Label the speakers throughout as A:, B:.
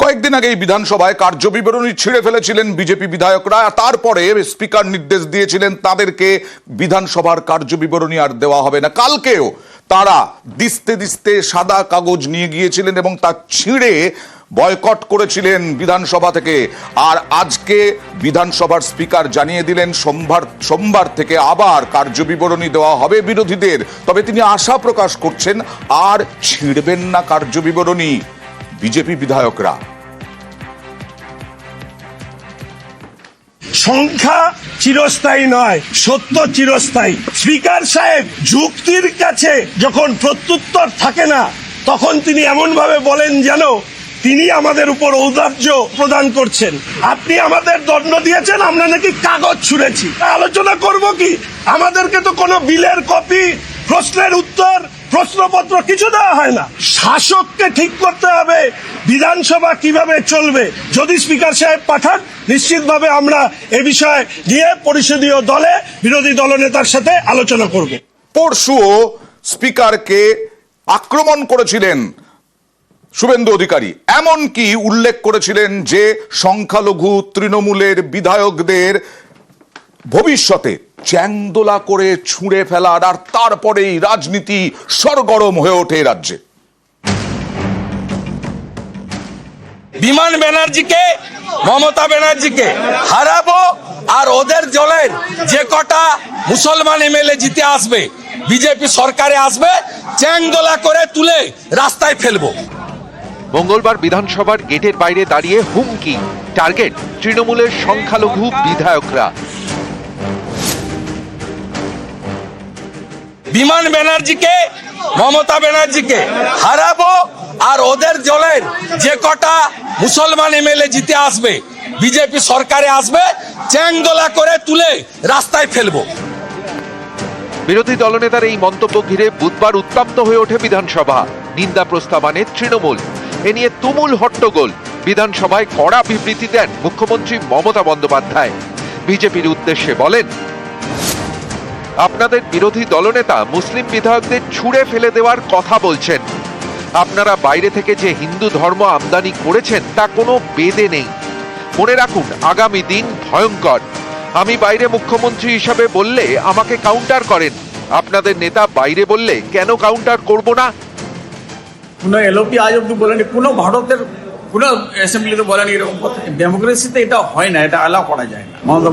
A: কয়েকদিন আগেই বিধানসভায় কার্যবিবরণী ছিঁড়ে ফেলেছিলেন বিজেপি বিধায়করা। তারপরে স্পিকার নির্দেশ দিয়েছিলেন তাদেরকে বিধানসভার কার্যবিবরণী আর দেওয়া হবে না। কালকেও তারা দিস্তে দিস্তে সাদা কাগজ নিয়ে গিয়েছিলেন এবং তা ছিঁড়ে বয়কট করেছিলেন বিধানসভা থেকে। আর আজকে বিধানসভার স্পিকার জানিয়ে দিলেন সোমবার থেকে আবার কার্যবিবরণী দেওয়া হবে বিরোধীদের। তবে তিনি আশা প্রকাশ করছেন আর ছিঁড়বেন না কার্যবিবরণী বিজেপি বিধায়করা।
B: সংখ্যা চিরস্থায়ী নয়, সত্য চিরস্থায়ী। স্পিকার সাহেব যুক্তির কাছে যখন প্রত্যুত্তর থাকে না, তখন তিনি এমন ভাবে বলেন যেন তিনি আমাদের উপর ঔদার্য প্রদান করছেন। আপনি আমাদের দণ্ড দিয়েছেন, আমরা নাকি কাগজ ছুঁড়েছি। আলোচনা করব কি? আমাদেরকে তো কোনো বিলের কপি, প্রশ্নের উত্তর, প্রশ্নপত্র কিছু দেওয়া হয় না। শাসককে ঠিক করতে হবে বিধানসভা কিভাবে চলবে। যদি স্পিকার সাহেব পাঠান, নিশ্চিতভাবে আমরা এ বিষয়ে নিয়ে পরিষদীয় দলে বিরোধী দলনেতার সাথে আলোচনা করব।
A: পরশুও স্পিকারকে আক্রমণ করেছিলেন শুভেন্দু অধিকারী, এমনকি উল্লেখ করেছিলেন যে সংখ্যালঘু তৃণমূলের বিধায়কদের ভবিষ্যতে চ্যাংদোলা করে ছুঁড়ে ফেলার, আর তারপরেই রাজনীতি সরগরম হয়ে ওঠে রাজ্যে।
C: বিমান ব্যানার্জিকে, মমতা ব্যানার্জিকে হারাবো, আর ওদের দলের যে কটা মুসলমান এমএলএ জিতে আসবে, বিজেপি সরকারে আসবে, চ্যাংদোলা করে তুলে রাস্তায় ফেলবো।
D: মঙ্গলবার বিধানসভার গেটের বাইরে দাঁড়িয়ে হুমকি, টার্গেট তৃণমূলের সংখ্যালঘু বিধায়করা।
C: বিমান ব্যানার্জিকে, মমতা ব্যানার্জিকে হারাবো, আর ওদের দলের যে কটা মুসলমান এমএলএ জিতে আসবে, বিজেপি সরকারে আসবে, চ্যাংদোলা করে তুলে রাস্তায় ফেলবো।
D: বিরোধী দলনেতার এই মন্তব্য ঘিরে বুধবার উত্তপ্ত হয়ে ওঠে বিধানসভা। নিন্দা প্রস্তাব আনে তৃণমূল। এ নিয়ে তুমুল হট্টগোল। বিধানসভায় কড়া বিবৃতি দেন মুখ্যমন্ত্রী মমতা বন্দ্যোপাধ্যায়। বিজেপির উদ্দেশ্যে বলেন, আপনাদের বিরোধী দলনেতা মুসলিম বিধায়কদের ছুঁড়ে ফেলে দেওয়ার কথা বলছেন। আপনারা বাইরে থেকে যে হিন্দু ধর্ম আমদানি করেছেন তা কোনো বেদে নেই। মনে রাখুন, আগামী দিন ভয়ঙ্কর। আমি বাইরে মুখ্যমন্ত্রী হিসাবে বললে আমাকে কাউন্টার করেন, আপনাদের নেতা বাইরে বললে কেন কাউন্টার করব না?
E: কোনো এলওপি আজ অব্দি বলেনি, কোনো ভারতের কোনো অ্যাসেম্বলিতে বলেনি এরকম কথা। ডেমোক্রেসিতে এটা হয় না, এটা অ্যালাউ করা যায় না। মমতা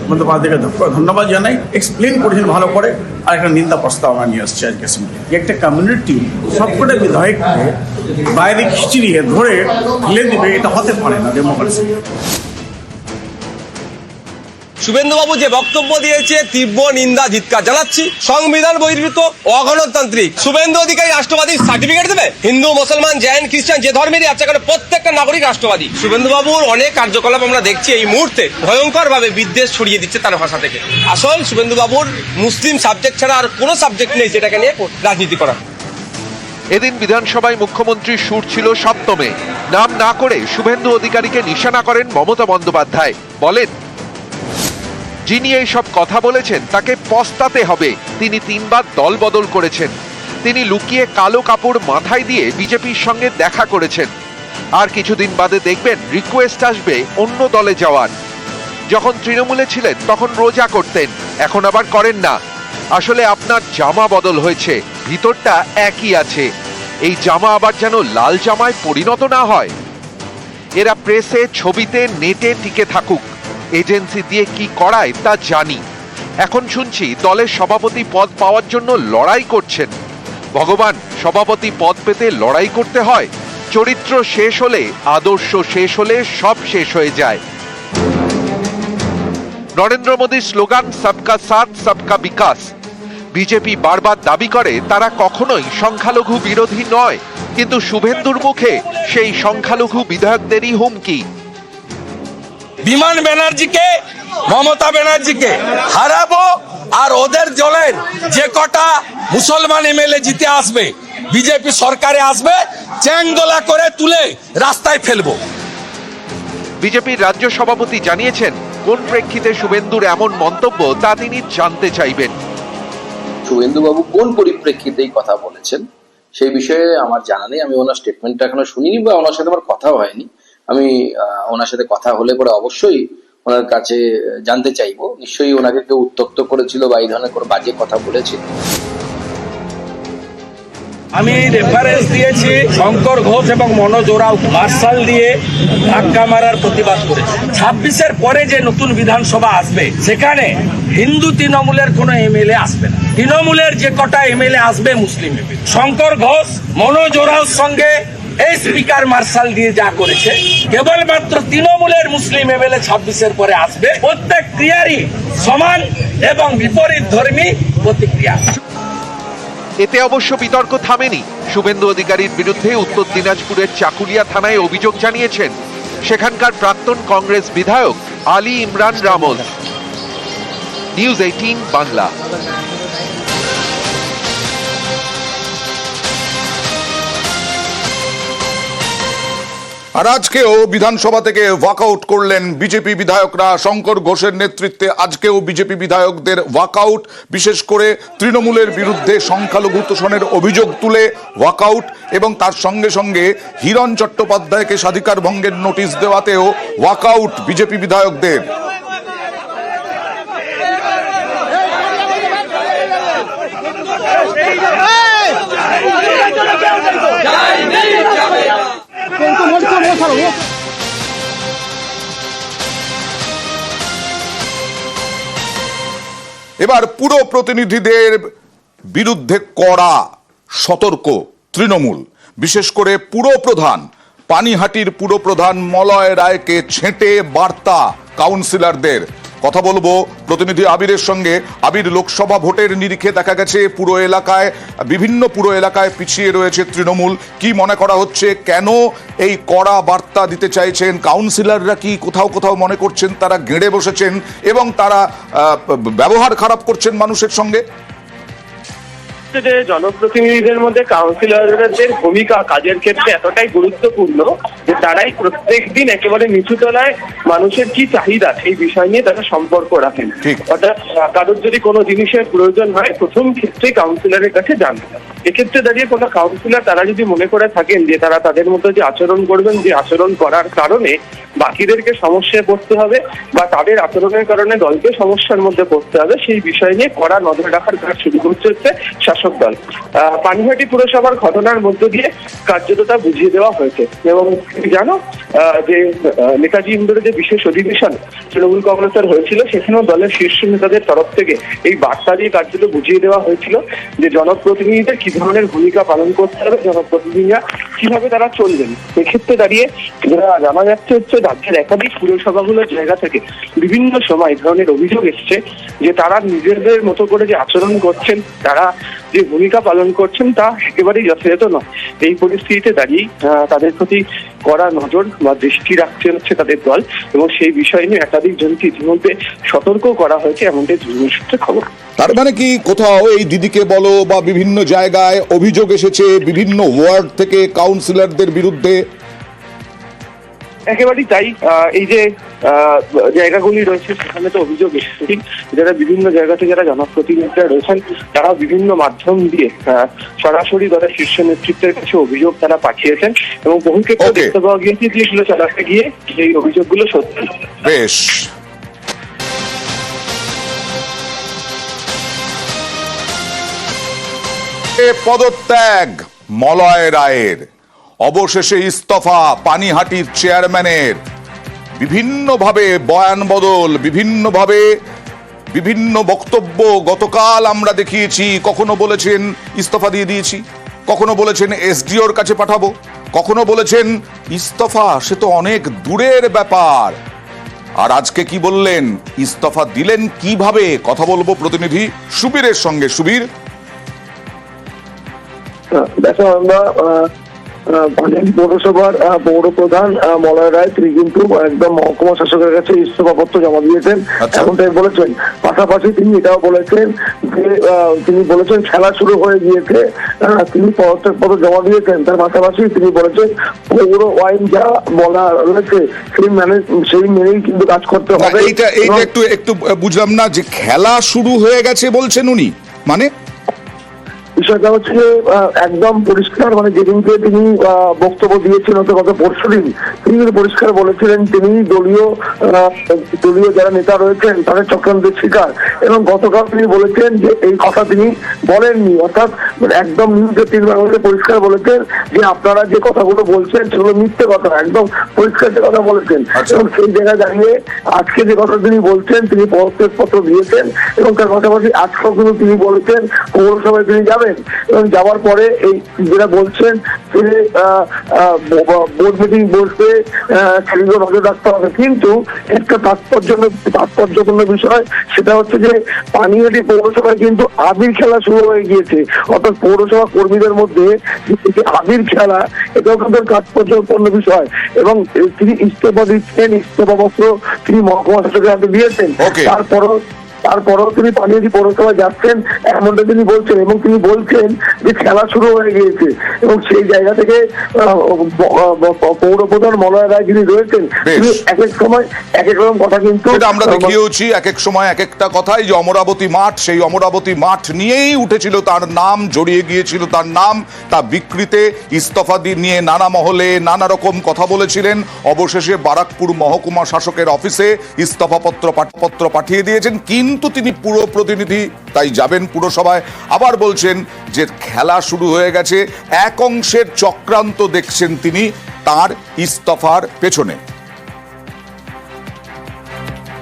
E: বন্দ্যোপাধ্যায়কে ধন্যবাদ জানাই, এক্সপ্লেন করেছেন ভালো করে। আর একটা নিন্দা প্রস্তাব আমরা নিয়ে আসছি আজকে অ্যাসেম্বলি। একটা কমিউনিটি সবকটা বিধায়ককে বাইরে খিচিড়িয়ে ধরে ফেলে দিবে, এটা হতে পারে না ডেমোক্রেসি।
C: শুভেন্দুবাবু যে বক্তব্য দিয়েছে, তীব্র নিন্দা ধিক্কার জানাচ্ছি। সংবিধান বহির্ভূত, অগণতান্ত্রিক। শুভেন্দু অধিকারী রাষ্ট্রবাদী সার্টিফিকেট দেবে? হিন্দু, মুসলমান, জৈন, খ্রিস্টান যে ধর্মেরই আছে, প্রত্যেকটা নাগরিক রাষ্ট্রবাদী। শুভেন্দুবাবুর অনেক কার্যকলাপ আমরা দেখছি এই মুহূর্তে ভয়ঙ্কর ভাবে বিদ্বেষ ছড়িয়ে দিচ্ছে তার ভাষা থেকে। আসল শুভেন্দুবাবুর মুসলিম সাবজেক্ট ছাড়া আর কোনো সাবজেক্ট নেই যেটাকে নিয়ে রাজনীতি করা।
D: এদিন বিধানসভায় মুখ্যমন্ত্রীর সুর ছিল সপ্তমে। নাম না করে শুভেন্দু অধিকারীকে নিশানা করেন মমতা বন্দ্যোপাধ্যায়। বলেন, যিনি এই সব কথা বলেছেন তাকে পস্তাতে হবে। তিনি 3 বার দল বদল করেছেন। তিনি লুকিয়ে কালো কাপড় মাথায় দিয়ে বিজেপির সঙ্গে দেখা করেছেন। আর কিছুদিন বাদে দেখবেন রিকোয়েস্ট আসবে অন্য দলে যাওয়ার। যখন তৃণমূলে ছিলেন তখন রোজা করতেন, এখন আবার করেন না। আসলে আপনার জামা বদল হয়েছে, ভিতরটা একই আছে। এই জামা আবার যেন লাল জামায় পরিণত না হয়। এরা প্রেসে, ছবিতে, নেটে টিকে থাকুক। এজেন্সি দিয়ে কি করায় তা জানি। এখন শুনছি দলের সভাপতি পদ পাওয়ার জন্য লড়াই করছেন। ভগবান, সভাপতি পদ পেতে লড়াই করতে হয়? চরিত্র শেষ হলে, আদর্শ শেষ হলে সব শেষ হয়ে যায়। নরেন্দ্র মোদীর স্লোগান সবকা সাথ সবকা বিকাশ। বিজেপি বারবার দাবি করে তারা কখনোই সংখ্যালঘু বিরোধী নয়, কিন্তু শুভেন্দুর মুখে সেই সংখ্যালঘু বিধায়কদেরই হুমকি।
C: বিমান ব্যানার্জিকে, মমতা ব্যানার্জিকে হারাবো, আর ওদের দলের যে কটা মুসলমান এমএলএ জিতে আসবে, বিজেপি সরকারে আসবে, চ্যাংদোলা করে তুলে রাস্তায় ফেলবো।
D: বিজেপির রাজ্য সভাপতি জানিয়েছেন, কোন প্রেক্ষিতে শুভেন্দুর এমন মন্তব্য তা তিনি জানতে চাইবেন।
F: শুভেন্দুবাবু কোন পরিপ্রেক্ষিতে এই কথা বলেছেন সেই বিষয়ে আমার জানা নেই। আমি ওনার স্টেটমেন্টটা এখনো শুনিনি বা ওনার সাথে আমার কথাও হয়নি। আমি ওনার সাথে কথা হলে পরে অবশ্যই ওনার কাছে জানতে চাইবো, নিশ্চয়ই ওনাকে কেউ উত্ত্যক্ত করেছিল বা এই ধরনের কোনো বাজে কথা বলেছিল।
G: আমি রেফারেন্স দিয়েছি শঙ্কর ঘোষ এবং মনোজ ওরাও মার্শাল দিয়ে ধাক্কা মারার প্রতিবাদ করেছে। 26-এর পরে যে নতুন বিধানসভা আসবে সেখানে হিন্দু তৃণমূলের কোনো এমএলএ আসবে না। তৃণমূলের যে কটা এমএলএ আসবে মুসলিম এমএলএ। শঙ্কর ঘোষ মনোজ ওরাওর সঙ্গে এই স্পিকার মার্শাল দিয়ে যা করেছে, কেবলমাত্র তৃণমূলের মুসলিম এমএলএ 26-এর পরে আসবে। প্রত্যেক ক্রিয়ারই সমান এবং বিপরীত ধর্মী প্রতিক্রিয়া।
D: এতে অবশ্য বিতর্ক থামেনি। শুভেন্দু অধিকারীর বিরুদ্ধে উত্তর দিনাজপুরের চাকুলিয়া থানায় অভিযোগ জানিয়েছেন সেখানকার প্রাক্তন কংগ্রেস বিধায়ক আলী ইমরান রামল। নিউজ 18 বাংলা।
A: আর আজকেও বিধানসভা থেকে ওয়াকআউট করলেন বিজেপি বিধায়করা। শঙ্কর ঘোষের নেতৃত্বে আজকেও বিজেপি বিধায়কদের ওয়াকআউট, বিশেষ করে তৃণমূলের বিরুদ্ধে সংখ্যালঘু তোষণের অভিযোগ তুলে ওয়াকআউট, এবং তার সঙ্গে সঙ্গে হিরণ চট্টোপাধ্যায়কে স্বাধিকার ভঙ্গের নোটিশ দেওয়াতেও ওয়াকআউট বিজেপি বিধায়কদের। এবার পুরো প্রতিনিধিদের বিরুদ্ধে কড়া সতর্ক তৃণমূল, বিশেষ করে পুরপ্রধান পানিহাটির পুরপ্রধান মলয় রায়কে ছেঁটে বার্তা কাউন্সিলরদের। কথা বলবো প্রতিনিধি আবিরের সঙ্গে। আবির, লোকসভা ভোটের নিরিখে দেখা গেছে বিভিন্ন পুরো এলাকায় পিছিয়ে রয়েছে তৃণমূল। কি মনে করা হচ্ছে, কেন এই কড়া বার্তা দিতে চাইছেন কাউন্সিলররা? কি কোথাও কোথাও মনে করছেন তারা গেঁড়ে বসেছেন এবং তারা ব্যবহার খারাপ করছেন মানুষের সঙ্গে?
H: যে জনপ্রতিনিধিদের মধ্যে কাউন্সিলরদের ভূমিকা কাজের ক্ষেত্রে এতটাই গুরুত্বপূর্ণ যে তারাই প্রত্যেকদিন একেবারে নিচু তলায় মানুষের কি চাহিদা সেই বিষয় নিয়ে তারা সম্পর্ক রাখেন। অর্থাৎ কারোর যদি কোনো জিনিসের প্রয়োজন হয় প্রথম ক্ষেত্রে কাউন্সিলরের কাছে যান। এক্ষেত্রে দাঁড়িয়ে কোনো কাউন্সিলর তারা যদি মনে করে থাকেন যে তারা তাদের মতো যে আচরণ করবেন, যে আচরণ করার কারণে বাকিদেরকে সমস্যায় পড়তে হবে বা তাদের আচরণের কারণে দলকে সমস্যার মধ্যে পড়তে হবে, সেই বিষয় নিয়ে কড়া নজর রাখার কাজ শুরু করছে শাসক দল। পানিহাটি পুরসভার ঘটনার মধ্য দিয়ে কার্যত তা বুঝিয়ে দেওয়া হয়েছে। এবং জানো যে নেতাজি ইন্দোরে যে বিশেষ অধিবেশন তৃণমূল কংগ্রেসের হয়েছিল, সেখানেও দলের শীর্ষ নেতাদের তরফ থেকে এই বার্তা দিয়ে কার্যত বুঝিয়ে দেওয়া হয়েছিল যে জনপ্রতিনিধিদের কি ধরনের ভূমিকা পালন করতে হবে, জনপ্রতিনিধিরা কিভাবে তারা চলবেন। এক্ষেত্রে দাঁড়িয়ে যারা জানা যাচ্ছে হচ্ছে রাজ্যের একাধিক পুরসভাগুলোর জায়গা থেকে বিভিন্ন সময় এই ধরনের অভিযোগ এসছে যে তারা নিজেদের মতো করে যে আচরণ করছেন, তারা যে ভূমিকা পালন করছেন তা একেবারেই যথাযথ নয়। এই পরিস্থিতিতে দাঁড়িয়ে তাদের প্রতি কড়া নজর বা দৃষ্টি রাখছে হচ্ছে তাদের দল, এবং সেই বিষয় নিয়ে একাধিক জনকে ইতিমধ্যে সতর্ক করা হয়েছে, এমনটাই তৃণমূল সূত্রে খবর।
A: তার মানে কি কোথাও এই দিদিকে বলো বা বিভিন্ন জায়গায় অভিযোগ এসেছে বিভিন্ন ওয়ার্ড থেকে কাউন্সিলরদের বিরুদ্ধে?
H: একেবারেই তাই। এই যে জায়গাগুলি রয়েছে সেখানে তো অভিযোগ এসেছে, যারা বিভিন্ন জায়গা থেকে যারা জনপ্রতিনিধিরা রয়েছেন তারা বিভিন্ন মাধ্যম দিয়ে সরাসরি দলের শীর্ষ নেতৃত্বের কাছে অভিযোগ তারা পাঠিয়েছেন, এবং বহু ক্ষেত্রে দেখতে পাওয়া গিয়েছে যে এগুলো চালাতে গিয়ে এই অভিযোগগুলো সত্যি।
A: বেশ, পদত্যাগ মলয় রায়ের, অবশেষে ইস্তফা পানিহাটির চেয়ারম্যানের, বিভিন্নভাবে বয়ান বদল, বিভিন্ন বক্তব্য গতকাল আমরা দেখিয়েছি। কখনো বলেছেন ইস্তফা দিয়ে দিয়েছি, কখনো বলেছেন এসডিওর কাছে পাঠাবো, কখনো বলেছেন ইস্তফা সে তো অনেক দূরের ব্যাপার। আর আজকে কি বললেন, ইস্তফা দিলেন কিভাবে? কথা বলবো প্রতিনিধি সুবীরের সঙ্গে। সুবীর,
I: দেখো আমরা পৌরসভার পৌরপ্রধান মলয় রায় তিনি কিন্তু একদম মহকুমা শাসকের কাছে ইস্তফাপত্র জমা দিয়েছেন, এমনটাই বলেছেন। পাশাপাশি তিনি এটাও বলেছেন যে তিনি বলেছেন খেলা শুরু হয়ে গিয়েছে, তিনি পদত্যাগপত্র জমা দিয়েছেন। তার পাশাপাশি তিনি বলেছেন পৌর আইন যা বলা রয়েছে সেই মেনেই কিন্তু কাজ করতে হবে।
A: এইটা একটু বুঝলাম না যে খেলা শুরু হয়ে গেছে বলছেন উনি, মানে
I: বিষয়টা হচ্ছে যে একদম পরিষ্কার, মানে যেদিনকে তিনি বক্তব্য দিয়েছেন অত গত পরশুদিন তিনি কিন্তু পরিষ্কার বলেছিলেন তিনি দলীয় যারা নেতা রয়েছেন তাদের চক্রান্তের শিকার, এবং গতকাল তিনি বলেছেন যে এই কথা তিনি বলেননি, অর্থাৎ একদম নিউজে 3 বাংলাতে পরিষ্কার বলেছেন যে আপনারা যে কথাগুলো বলছেন সেগুলো মিথ্যে কথা, একদম পরিষ্কার যে কথা বলেছেন। এবং সেই জায়গায় দাঁড়িয়ে আজকে যে কথা তিনি বলছেন, তিনি পদত্যাগপত্র দিয়েছেন এবং তার পাশাপাশি আজকেও কিন্তু তিনি বলেছেন পৌরসভায় তিনি যাবেন, এবং যাওয়ার পরে এই যেটা বলছেন তিনি বোর্ড মিটিং বসবে, সেগুলো নজর রাখতে হবে। কিন্তু একটা তাৎপর্যপূর্ণ বিষয় সেটা হচ্ছে যে পানিহাটি পৌরসভায় কিন্তু আবির খেলা শুরু হয়ে গিয়েছে, অর্থাৎ পৌরসভা কর্মীদের মধ্যে যে আবির খেলা, এটাও কিন্তু তাৎপর্যপূর্ণ বিষয়। এবং তিনি ইস্তফা দিচ্ছেন, ইস্তফাপত্র তিনি মহকুমা শাসকের হাতে দিয়েছেন, তারপরও তিনি পানিহাটি পৌরসভায় যাচ্ছেন এমনটা তিনি বলছেন, এবং তিনি বলছেন যে খেলা শুরু হয়ে গিয়েছে। এবং সেই জায়গা থেকে পৌরপ্রধান মলয় রায় যিনি রয়েছেন তিনি এক এক সময় এক এক রকম কথা কিন্তু
A: আমরা দেখিয়েছি, এক এক সময় এক একটা কথাই যে অমরাবতী মাঠ, সেই অমরাবতী মাঠ নিয়েই উঠেছিল তার নাম, জড়িয়ে গিয়েছিল তার নাম, তা বিকৃতে ইস্তফা নিয়ে নানা মহলে নানা রকম কথা বলেছিলেন। অবশেষে বারাকপুর মহকুমা শাসকের অফিসে ইস্তফাপত্র পাঠিয়ে দিয়েছেন, কিন্তু তিনি পুরো প্রতিনিধি তাই যাবেন পুরসভায়। আবার বলছেন যে খেলা শুরু হয়ে গেছে, এক অংশের চক্রান্ত দেখছেন তিনি তার ইস্তফার পেছনে।